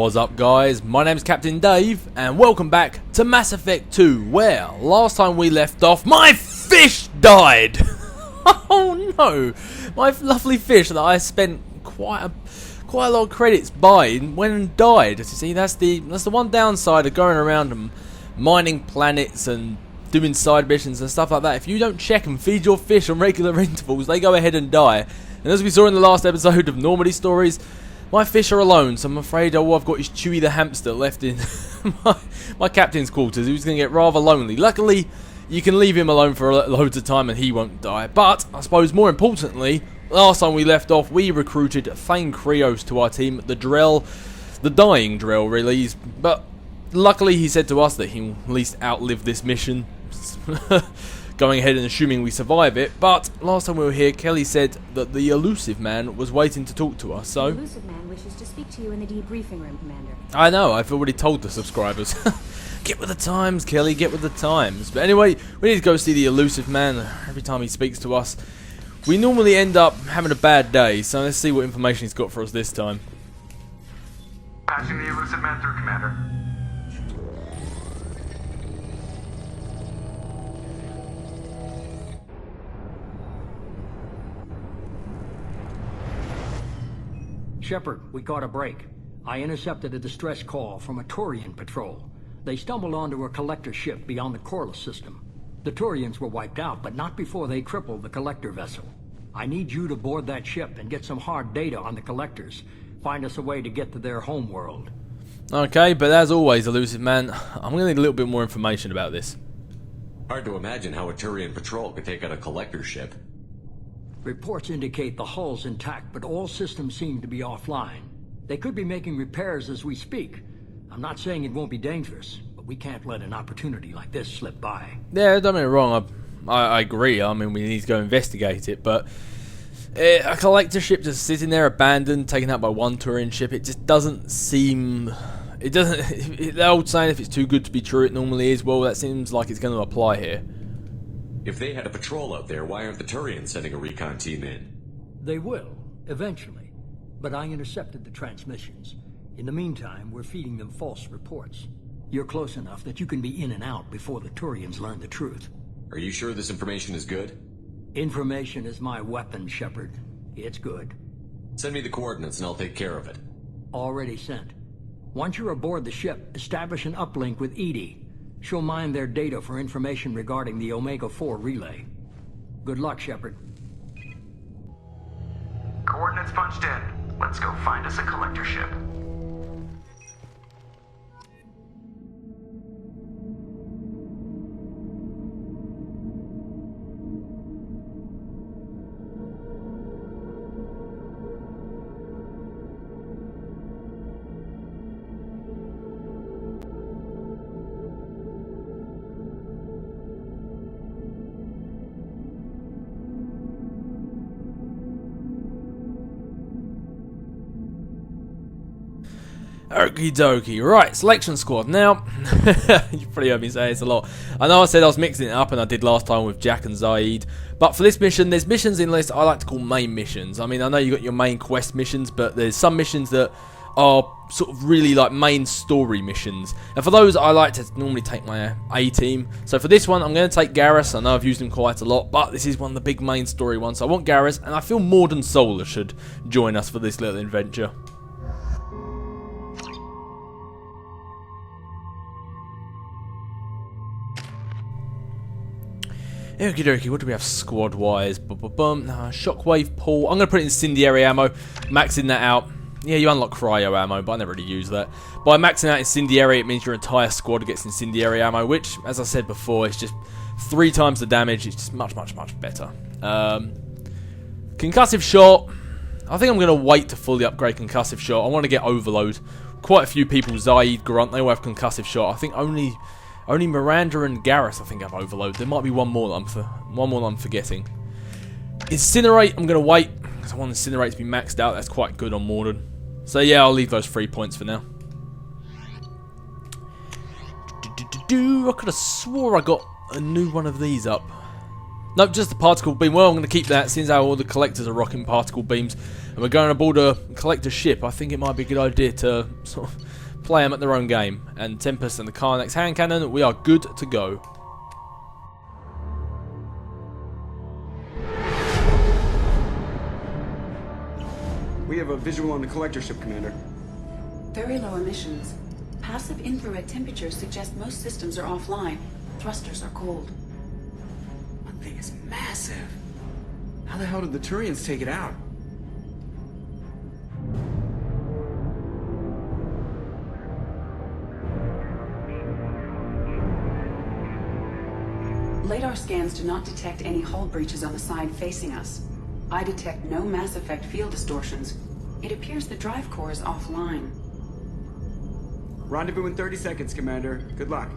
What's up, guys? My name's Captain Dave, and welcome back to Mass Effect 2, where last time we left off, my fish died! Oh no! My lovely fish that I spent quite a lot of credits buying went and died. You see, that's the one downside of going around and mining planets and doing side missions and stuff like that. If you don't check and feed your fish on regular intervals, they go ahead and die. And as we saw in the last episode of Normandy Stories, my fish are alone, so I'm afraid all I've got is Chewie the hamster left in my captain's quarters, who's going to get rather lonely. Luckily, you can leave him alone for loads of time and he won't die. But, I suppose more importantly, last time we left off, we recruited Thane Krios to our team, the dying Drell, really. But luckily he said to us that he'll at least outlive this mission. Going ahead and assuming we survive it, but last time we were here, Kelly said that the elusive man was waiting to talk to us, so... The elusive man wishes to speak to you in the debriefing room, Commander. I know, I've already told the subscribers. Get with the times, Kelly, get with the times. But anyway, we need to go see the elusive man. Every time he speaks to us, we normally end up having a bad day, so let's see what information he's got for us this time. Patching the elusive man through, Commander. Shepard, we caught a break. I intercepted a distress call from a Turian patrol. They stumbled onto a collector ship beyond the Corliss system. The Turians were wiped out, but not before they crippled the collector vessel. I need you to board that ship and get some hard data on the collectors. Find us a way to get to their homeworld. Okay, but as always, elusive man, I'm going to need a little bit more information about this. Hard to imagine how a Turian patrol could take out a collector ship. Reports indicate the hull's intact, but all systems seem to be offline. They could be making repairs as we speak. I'm not saying it won't be dangerous, but we can't let an opportunity like this slip by. Yeah, don't get me wrong, I agree. I mean, we need to go investigate it, but a collector ship just sitting there abandoned, taken out by one Turian ship, it just doesn't seem... It doesn't... The old saying, if it's too good to be true, it normally is. Well, that seems like it's going to apply here. If they had a patrol out there, why aren't the Turians sending a recon team in? They will, eventually. But I intercepted the transmissions. In the meantime, we're feeding them false reports. You're close enough that you can be in and out before the Turians learn the truth. Are you sure this information is good? Information is my weapon, Shepard. It's good. Send me the coordinates and I'll take care of it. Already sent. Once you're aboard the ship, establish an uplink with Edie. She'll mine their data for information regarding the Omega-4 relay. Good luck, Shepard. Coordinates punched in. Let's go find us a collector ship. Okie dokie. Right, selection squad. Now, you probably heard me say this a lot. I know I said I was mixing it up, and I did last time with Jack and Zaid. But for this mission, there's missions in this I like to call main missions. I mean, I know you got your main quest missions, but there's some missions that are sort of really like main story missions. And for those, I like to normally take my A team. So for this one, I'm going to take Garrus. I know I've used him quite a lot, but this is one of the big main story ones. So I want Garrus, and I feel Morden Solar should join us for this little adventure. Okie dokie, what do we have squad wise? Shockwave pool. I'm going to put it in incendiary ammo, maxing that out. Yeah, you unlock cryo ammo, but I never really use that. By maxing out incendiary, it means your entire squad gets incendiary ammo, which, as I said before, is just 3 times the damage. It's just much, much, much better. Concussive shot. I think I'm going to wait to fully upgrade concussive shot. I want to get overload. Quite a few people, Zaid, Grunt, they all have concussive shot. I think only Miranda and Garrus, I think, have overload. There might be one more that I'm forgetting. Incinerate, I'm going to wait, because I want Incinerate to be maxed out. That's quite good on Morden. So yeah, I'll leave those 3 points for now. I could have swore I got a new one of these up. Nope, just the particle beam. Well, I'm going to keep that, since all the collectors are rocking particle beams. And we're going aboard a collector ship. I think it might be a good idea to sort of play them at their own game. And Tempest and the Karnax hand cannon, we are good to go. We have a visual on the collector ship, Commander. Very low emissions. Passive infrared temperatures suggest most systems are offline. Thrusters are cold. That thing is massive. How the hell did the Turians take it out? Radar scans do not detect any hull breaches on the side facing us. I detect no mass effect field distortions. It appears the drive core is offline. Rendezvous in 30 seconds, Commander. Good luck.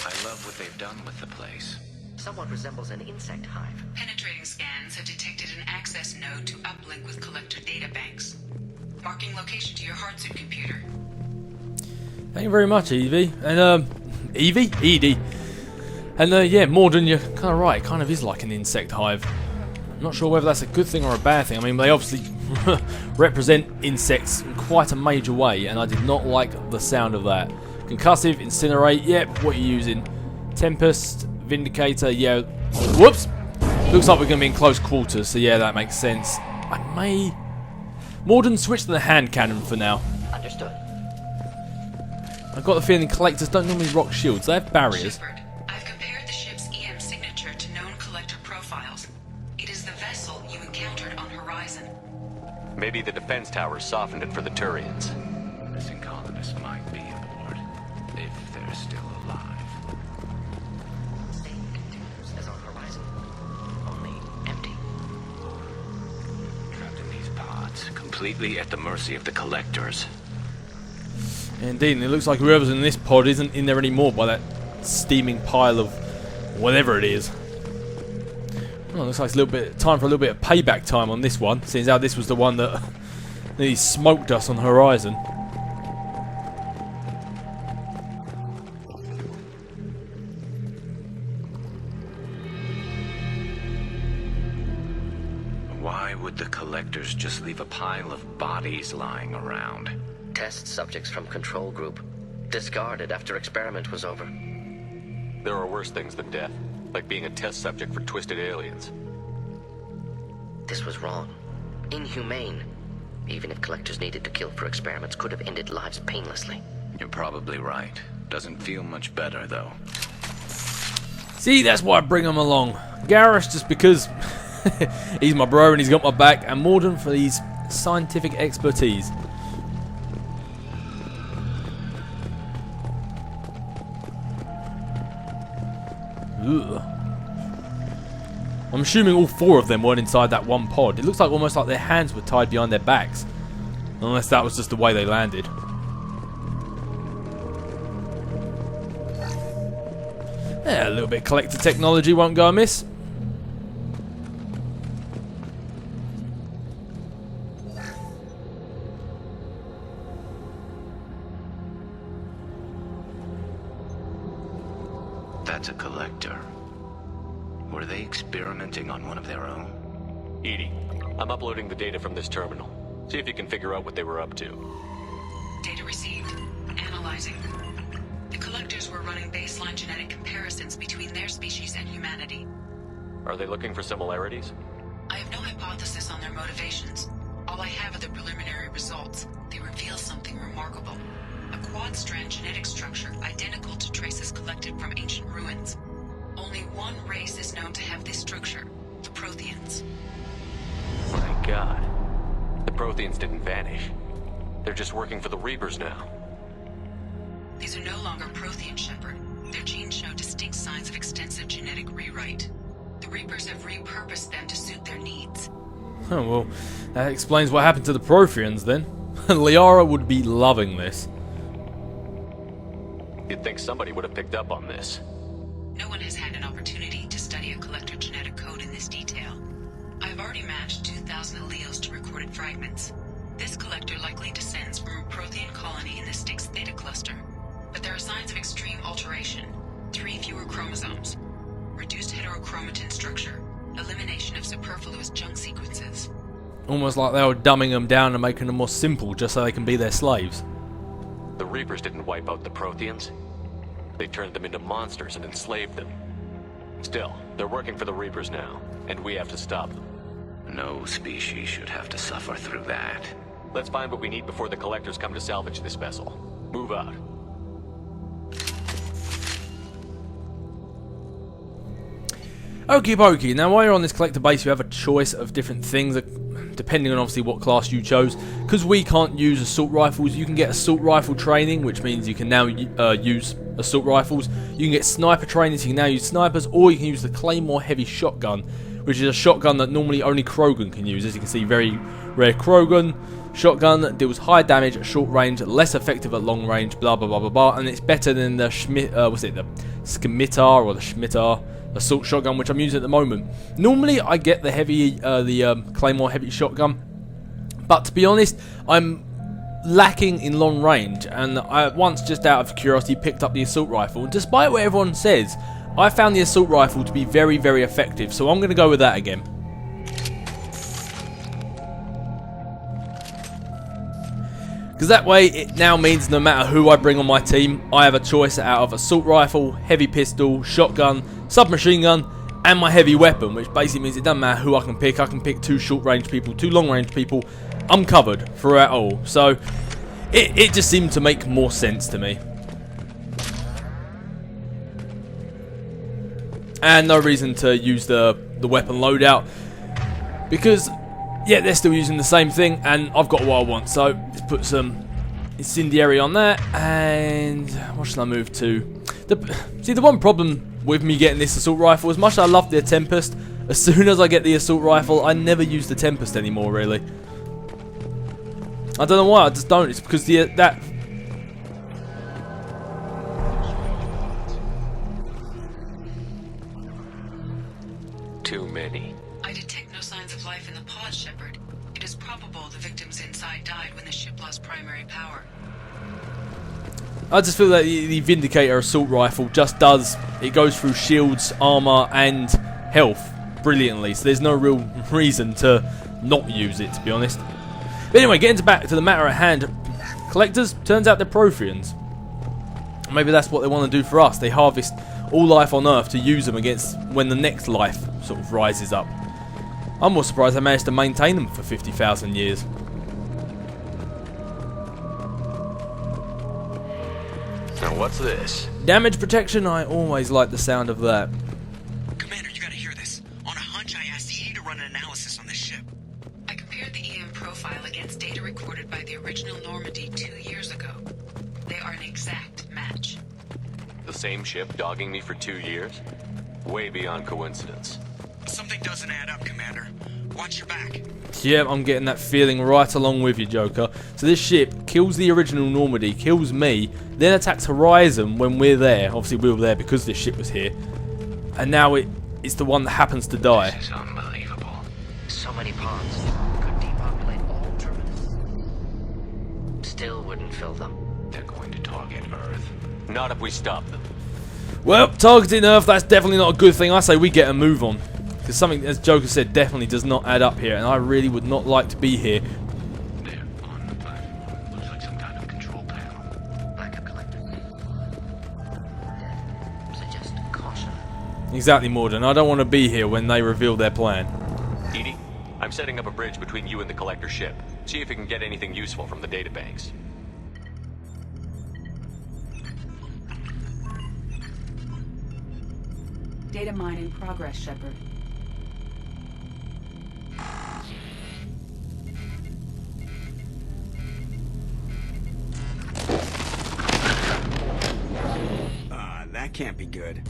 I love what they've done with the place. Somewhat resembles an insect hive. Penetrating scans have detected an access node to uplink with collector databanks. Marking location to your hardsuit computer. Thank you very much, Evie. And, Evie? Edie. And, yeah, Morden, you're kind of right. It kind of is like an insect hive. I'm not sure whether that's a good thing or a bad thing. I mean, they obviously represent insects in quite a major way, and I did not like the sound of that. Concussive, Incinerate, yep, what are you using? Tempest, Vindicator, yeah. Whoops! Looks like we're going to be in close quarters, so yeah, that makes sense. I may... Morden, switch to the hand cannon for now. Understood. I've got the feeling collectors don't normally rock shields, they have barriers. Shepard, I've compared the ship's EM signature to known collector profiles. It is the vessel you encountered on Horizon. Maybe the defense towers softened it for the Turians. Missing colonists might be aboard, if they're still alive. Same containers as on Horizon, only empty. Trapped in these pods, completely at the mercy of the collectors. Indeed, and it looks like whoever's in this pod isn't in there anymore by that steaming pile of whatever it is. Well, looks like it's a little bit time for a little bit of payback time on this one, since how this was the one that nearly smoked us on Horizon. Why would the collectors just leave a pile of bodies lying around? Test subjects from control group. Discarded after experiment was over. There are worse things than death, like being a test subject for twisted aliens. This was wrong. Inhumane. Even if collectors needed to kill for experiments, could have ended lives painlessly. You're probably right. Doesn't feel much better, though. See, that's why I bring him along. Garrus just because he's my bro and he's got my back, and Morden for his scientific expertise. Ugh. I'm assuming all four of them weren't inside that one pod. It looks like almost like their hands were tied behind their backs. Unless that was just the way they landed. Yeah, a little bit of collector technology won't go amiss. That's a collector. Were they experimenting on one of their own? Edie, I'm uploading the data from this terminal. See if you can figure out what they were up to. Data received. Analyzing. The collectors were running baseline genetic comparisons between their species and humanity. Are they looking for similarities? I have no hypothesis on their motivations. All I have are the preliminary results. They reveal something remarkable. A quad-strand genetic structure identical to traces collected from ancient ruins. Only one race is known to have this structure. Protheans. My god. The Protheans didn't vanish. They're just working for the Reapers now. These are no longer Prothean, Shepard. Their genes show distinct signs of extensive genetic rewrite. The Reapers have repurposed them to suit their needs. Oh, well, that explains what happened to the Protheans then. Liara would be loving this. You'd think somebody would have picked up on this. No one has had an opportunity to study a collector genetic code in this detail. I have already matched 2,000 alleles to recorded fragments. This collector likely descends from a Prothean colony in the Styx Theta cluster. But there are signs of extreme alteration. 3 fewer chromosomes. Reduced heterochromatin structure. Elimination of superfluous junk sequences. Almost like they were dumbing them down and making them more simple just so they can be their slaves. The Reapers didn't wipe out the Protheans. They turned them into monsters and enslaved them. Still, they're working for the Reapers now, and we have to stop them. No species should have to suffer through that. Let's find what we need before the Collectors come to salvage this vessel. Move out. Okie dokie, now while you're on this collector base you have a choice of different things depending on obviously what class you chose. Because we can't use assault rifles, you can get assault rifle training, which means you can now use assault rifles. You can get sniper training, so you can now use snipers, or you can use the Claymore heavy shotgun, which is a shotgun that normally only Krogan can use. As you can see, very rare Krogan shotgun that deals high damage at short range, less effective at long range, blah blah blah blah blah, and it's better than the the Scimitar or the Scimitar assault shotgun, which I'm using at the moment. Normally I get the heavy, Claymore heavy shotgun, but to be honest, I'm lacking in long range, and I once, just out of curiosity, picked up the assault rifle, and despite what everyone says, I found the assault rifle to be very, very effective, so I'm going to go with that again. Because that way, it now means no matter who I bring on my team, I have a choice out of assault rifle, heavy pistol, shotgun, submachine gun, and my heavy weapon, which basically means it doesn't matter who I can pick. I can pick 2 short range people, 2 long range people. I'm covered throughout all. So, it just seemed to make more sense to me. And no reason to use the weapon loadout, because yeah, they're still using the same thing, and I've got what I want. So let's put some incendiary on that, and what should I move to? See, the one problem with me getting this assault rifle, as much as I love the Tempest, as soon as I get the assault rifle, I never use the Tempest anymore. Really, I don't know why. I just don't. It's because that. Too many. I detect no signs of life in the pod, Shepard. It is probable the victims inside died when the ship lost primary power. I just feel that the Vindicator assault rifle just does, it goes through shields, armor, and health brilliantly, so there's no real reason to not use it, to be honest. But anyway, getting back to the matter at hand, collectors, turns out they're Protheans. Maybe that's what they want to do for us. They harvest all life on Earth to use them against when the next life sort of rises up. I'm more surprised they managed to maintain them for 50,000 years. Now what's this? Damage protection, I always like the sound of that. Commander, you gotta hear this. On a hunch, I asked EDI to run an analysis on this ship. I compared the EM profile against data recorded by the original Normandy 2 years ago. They are an exact match. The same ship dogging me for 2 years? Way beyond coincidence. Something doesn't add up, Commander. Watch your back. Yeah, I'm getting that feeling right along with you, Joker. So this ship kills the original Normandy, kills me, then attacks Horizon when we're there. Obviously we were there because this ship was here. And now it's the one that happens to die. This is unbelievable. So many pods. Could depopulate all terminus. Still wouldn't fill them. They're going to target Earth. Not if we stop them. Well, targeting Earth, that's definitely not a good thing. I say we get a move on. Because something, as Joker said, definitely does not add up here. And I really would not like to be here. They're on the platform. Looks like some kind of control panel. Backup collector. Suggest caution. Exactly, Morden. I don't want to be here when they reveal their plan. EDI, I'm setting up a bridge between you and the Collector ship. See if you can get anything useful from the databanks. Data mine in progress, Shepard. That can't be good.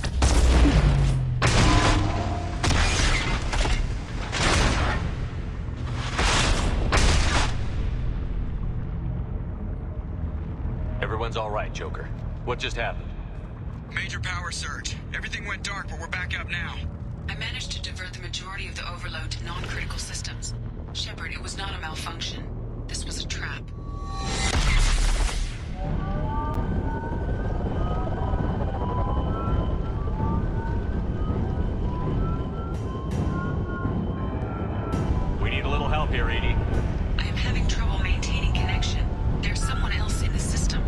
Everyone's all right, Joker. What just happened? Major power surge. Everything went dark, but we're back up now. I managed to divert the majority of the overload to non-critical systems. Shepard, it was not a malfunction. This was a trap. We need a little help here, Edie. I am having trouble maintaining connection. There's someone else in the system.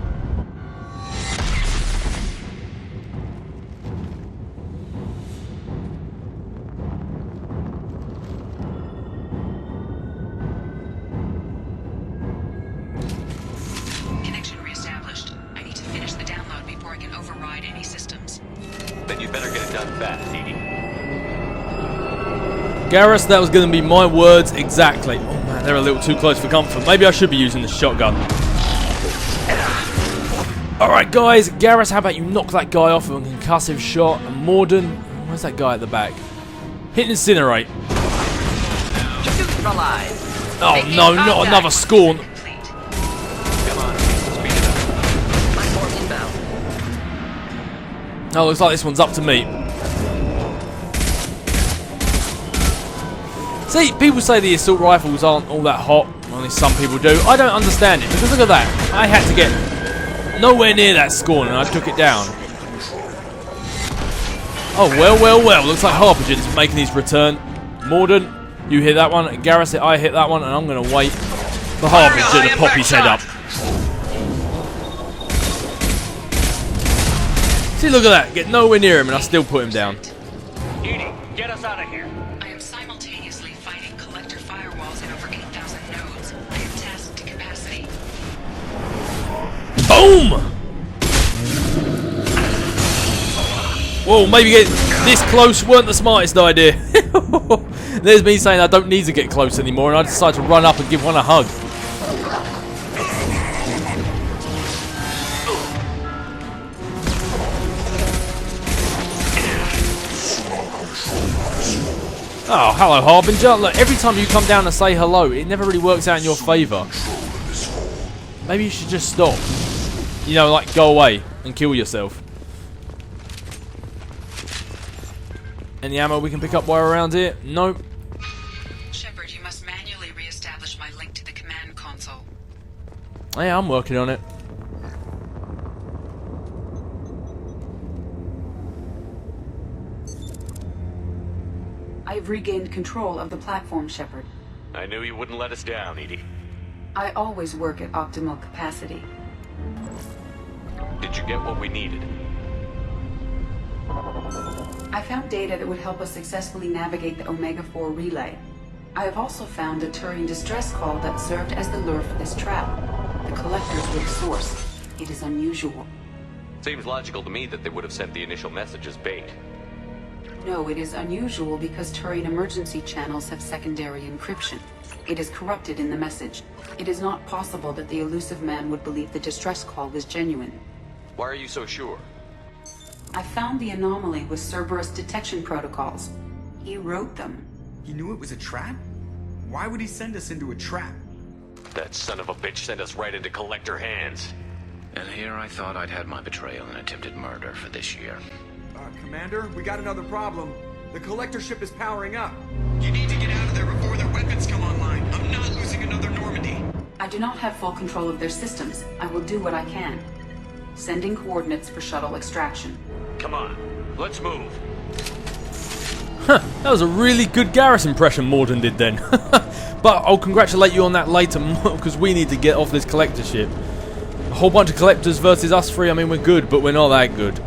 Connection reestablished. I need to finish the download before I can override any systems. Then you'd better get it done fast, Edie. Garrus, that was going to be my words exactly. Oh man, they're a little too close for comfort. Maybe I should be using the shotgun. Alright guys, Garrus, how about you knock that guy off with a concussive shot? And Morden, where's that guy at the back? Hit incinerate. Oh no, not another Scorn. Come on, speed it up. Oh, looks like this one's up to me. See, people say the assault rifles aren't all that hot. Only some people do. I don't understand it, because look at that. I had to get nowhere near that Scorn and I took it down. Oh, well, well, well. Looks like Harbinger is making his return. Morden, you hit that one. Garrus, I hit that one, and I'm going to wait for Harbinger to pop his head up. See, look at that. Get nowhere near him, and I still put him down. Edie, get us out of here. I am simultaneously fighting collector firewalls in over 8,000 nodes. I am tasked to capacity. Boom! Whoa, maybe getting this close weren't the smartest idea. There's me saying I don't need to get close anymore, and I decide to run up and give one a hug. Oh, hello, Harbinger. Look, every time you come down and say hello, it never really works out in your favour. Maybe you should just stop. You know, like, go away and kill yourself. Any ammo we can pick up while we're around here? Nope. Shepard, you must manually re-establish my link to the command console. Yeah, I'm working on it. I've regained control of the platform, Shepard. I knew you wouldn't let us down, Edie. I always work at optimal capacity. Did you get what we needed? I found data that would help us successfully navigate the Omega-4 relay. I have also found a Turian distress call that served as the lure for this trap. The collectors were the source. It is unusual. Seems logical to me that they would have sent the initial message as bait. No, it is unusual because Turian emergency channels have secondary encryption. It is corrupted in the message. It is not possible that the elusive man would believe the distress call was genuine. Why are you so sure? I found the anomaly with Cerberus detection protocols. He wrote them. He knew it was a trap? Why would he send us into a trap? That son of a bitch sent us right into collector hands. And here I thought I'd had my betrayal and attempted murder for this year. Commander, we got another problem. The collector ship is powering up. You need to get out of there before their weapons come online. I'm not losing another Normandy. I do not have full control of their systems. I will do what I can. Sending coordinates for shuttle extraction. Come on, let's move. Huh, that was a really good Garrus impression Morden did then. But I'll congratulate you on that later, because we need to get off this collector ship. A whole bunch of collectors versus us three, I mean, we're good, but we're not that good.